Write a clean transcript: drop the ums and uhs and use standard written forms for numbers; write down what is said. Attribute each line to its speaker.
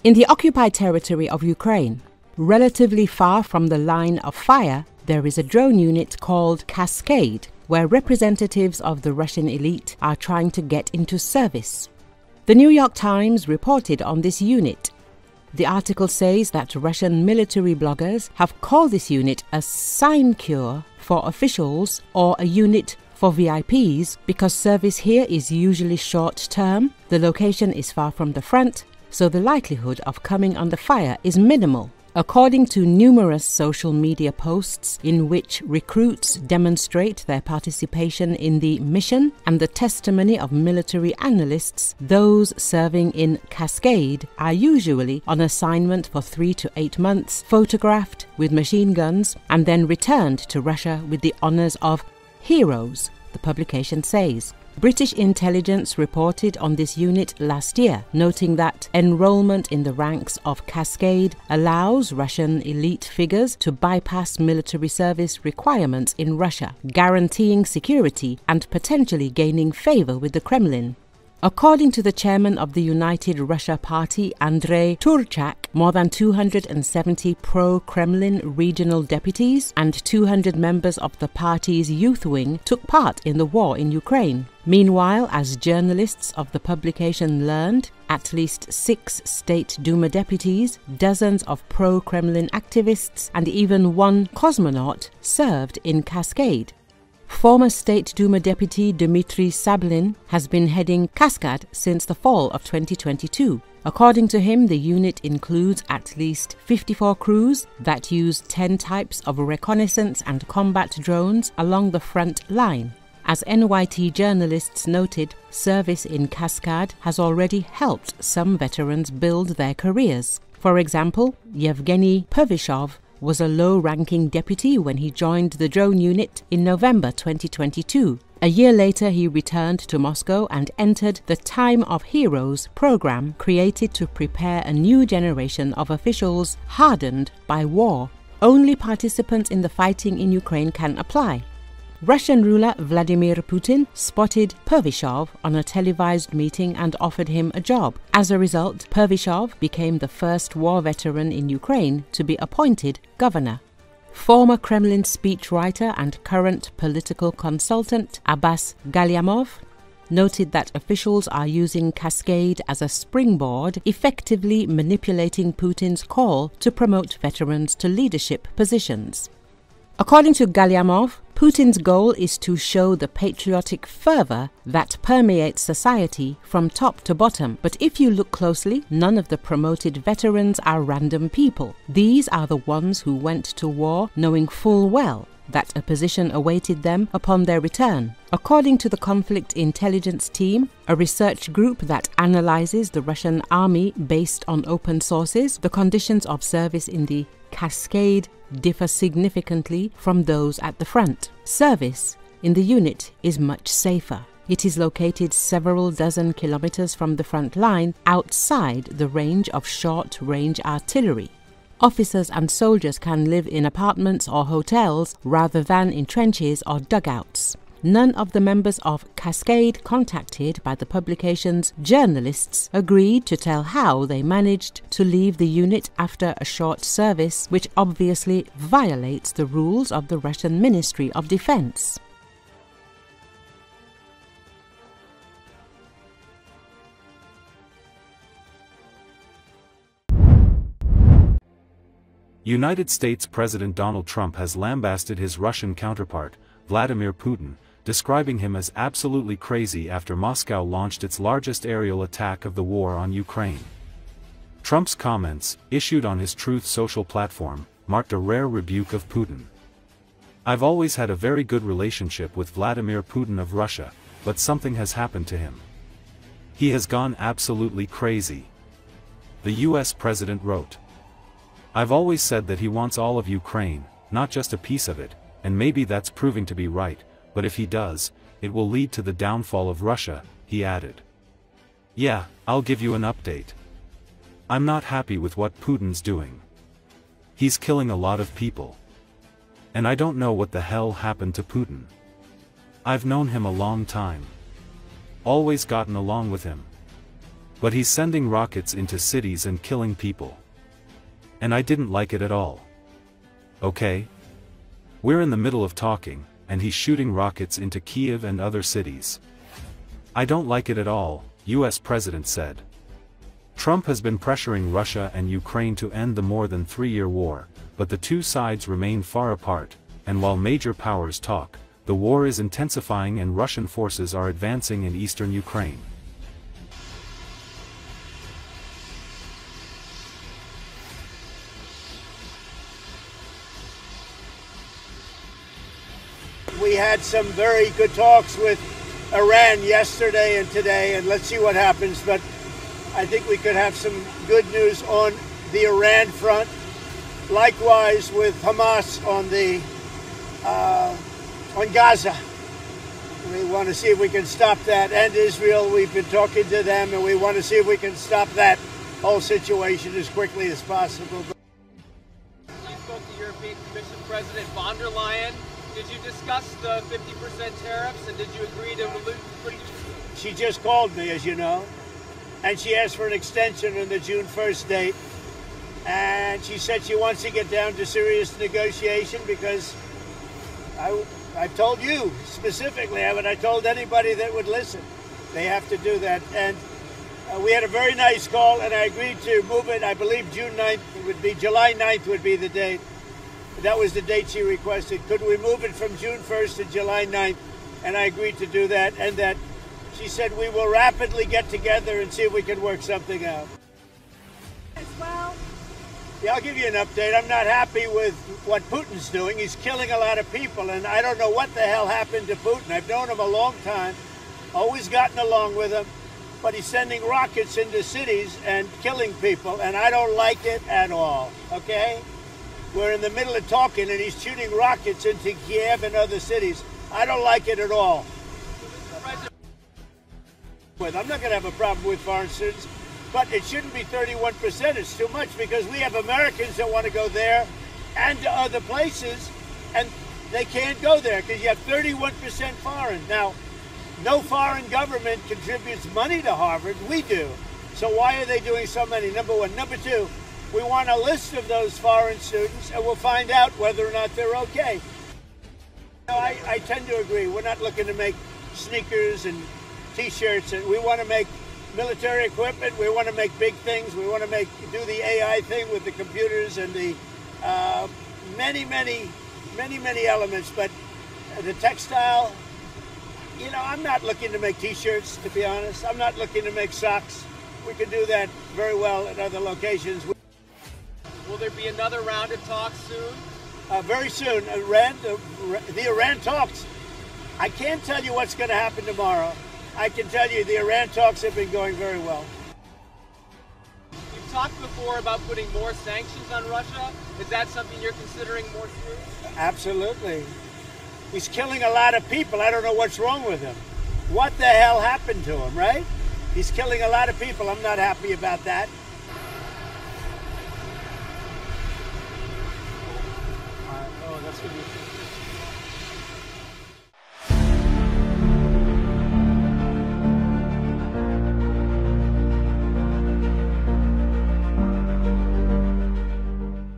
Speaker 1: In the occupied territory of Ukraine, relatively far from the line of fire, there is a drone unit called Cascade, where representatives of the Russian elite are trying to get into service. The New York Times reported on this unit. The article says that Russian military bloggers have called this unit a sinecure for officials or a unit for VIPs because service here is usually short-term, the location is far from the front, so the likelihood of coming under fire is minimal. According to numerous social media posts in which recruits demonstrate their participation in the mission and the testimony of military analysts, those serving in Cascade are usually on assignment for 3 to 8 months, photographed with machine guns, and then returned to Russia with the honors of heroes, the publication says. British intelligence reported on this unit last year, noting that enrollment in the ranks of Cascade allows Russian elite figures to bypass military service requirements in Russia, guaranteeing security and potentially gaining favor with the Kremlin. According to the chairman of the United Russia Party, Andrei Turchak, more than 270 pro-Kremlin regional deputies and 200 members of the party's youth wing took part in the war in Ukraine. Meanwhile, as journalists of the publication learned, at least 6 State Duma deputies, dozens of pro-Kremlin activists, and even one cosmonaut served in Cascade. Former State Duma deputy Dmitry Sablin has been heading Kaskad since the fall of 2022. According to him, the unit includes at least 54 crews that use 10 types of reconnaissance and combat drones along the front line. As NYT journalists noted, service in Kaskad has already helped some veterans build their careers. For example, Yevgeny Pervyshov was a low-ranking deputy when he joined the drone unit in November 2022. A year later, he returned to Moscow and entered the Time of Heroes program created to prepare a new generation of officials hardened by war. Only participants in the fighting in Ukraine can apply. Russian ruler Vladimir Putin spotted Pervyshov on a televised meeting and offered him a job. As a result, Pervyshov became the first war veteran in Ukraine to be appointed governor. Former Kremlin speechwriter and current political consultant Abbas Galyamov noted that officials are using Cascade as a springboard, effectively manipulating Putin's call to promote veterans to leadership positions. According to Galyamov, Putin's goal is to show the patriotic fervor that permeates society from top to bottom. But if you look closely, none of the promoted veterans are random people. These are the ones who went to war knowing full well that a position awaited them upon their return. According to the conflict intelligence team, a research group that analyzes the Russian army based on open sources, the conditions of service in the Cascade differ significantly from those at the front. Service in the unit is much safer. It is located several dozen kilometers from the front line, outside the range of short-range artillery. Officers and soldiers can live in apartments or hotels rather than in trenches or dugouts. None of the members of Cascade contacted by the publication's journalists agreed to tell how they managed to leave the unit after a short service, which obviously violates the rules of the Russian Ministry of Defense.
Speaker 2: United States President Donald Trump has lambasted his Russian counterpart, Vladimir Putin, describing him as absolutely crazy after Moscow launched its largest aerial attack of the war on Ukraine. Trump's comments, issued on his Truth Social platform, marked a rare rebuke of Putin. "I've always had a very good relationship with Vladimir Putin of Russia, but something has happened to him. He has gone absolutely crazy," the US president wrote. "I've always said that he wants all of Ukraine, not just a piece of it, and maybe that's proving to be right, but if he does, it will lead to the downfall of Russia," he added. "Yeah, I'll give you an update. I'm not happy with what Putin's doing. He's killing a lot of people. And I don't know what the hell happened to Putin. I've known him a long time. Always gotten along with him. But he's sending rockets into cities and killing people. And I didn't like it at all. Okay? We're in the middle of talking, and he's shooting rockets into Kiev and other cities. I don't like it at all, US President said. Trump has been pressuring Russia and Ukraine to end the more than 3-year war, but the two sides remain far apart, and while major powers talk, the war is intensifying and Russian forces are advancing in eastern Ukraine.
Speaker 3: We had some very good talks with Iran yesterday and today, and let's see what happens. But I think we could have some good news on the Iran front. Likewise with Hamas on Gaza. We want to see if we can stop that. And Israel, we've been talking to them, and we want to see if we can stop that whole situation as quickly as possible.
Speaker 4: You spoke to European Commission President von der Leyen. Did you discuss the 50% tariffs, and did you agree to remove?
Speaker 3: She just called me, as you know, and she asked for an extension on the June 1st date. And she said she wants to get down to serious negotiation because I've told you specifically, haven't I told anybody that would listen? They have to do that. And we had a very nice call, and I agreed to move it. I believe June 9th would be, July 9th would be the date. That was the date she requested. Could we move it from June 1st to July 9th? And I agreed to do that. And that she said we will rapidly get together and see if we can work something out.
Speaker 5: As well.
Speaker 3: Yeah, I'll give you an update. I'm not happy with what Putin's doing. He's killing a lot of people, and I don't know what the hell happened to Putin. I've known him a long time, always gotten along with him, but he's sending rockets into cities and killing people, and I don't like it at all, okay? We're in the middle of talking, and he's shooting rockets into Kiev and other cities. I don't like it at all. I'm not going to have a problem with foreign students, but it shouldn't be 31%. It's too much because we have Americans that want to go there and to other places, and they can't go there because you have 31% foreign. Now, no foreign government contributes money to Harvard. We do. So why are they doing so many? Number one. Number two, we want a list of those foreign students, and we'll find out whether or not they're okay. I tend to agree. We're not looking to make sneakers and T-shirts, and we want to make military equipment. We want to make big things. We want to do the AI thing with the computers and the many elements. But the textile, you know, I'm not looking to make T-shirts, to be honest. I'm not looking to make socks. We can do that very well at other locations.
Speaker 4: Will there be another round of talks soon?
Speaker 3: Very soon. The Iran talks. I can't tell you what's going to happen tomorrow. I can tell you the Iran talks have been going very well.
Speaker 4: You've talked before about putting more sanctions on Russia. Is that something you're considering more seriously?
Speaker 3: Absolutely. He's killing a lot of people. I don't know what's wrong with him. What the hell happened to him, right? He's killing a lot of people. I'm not happy about that.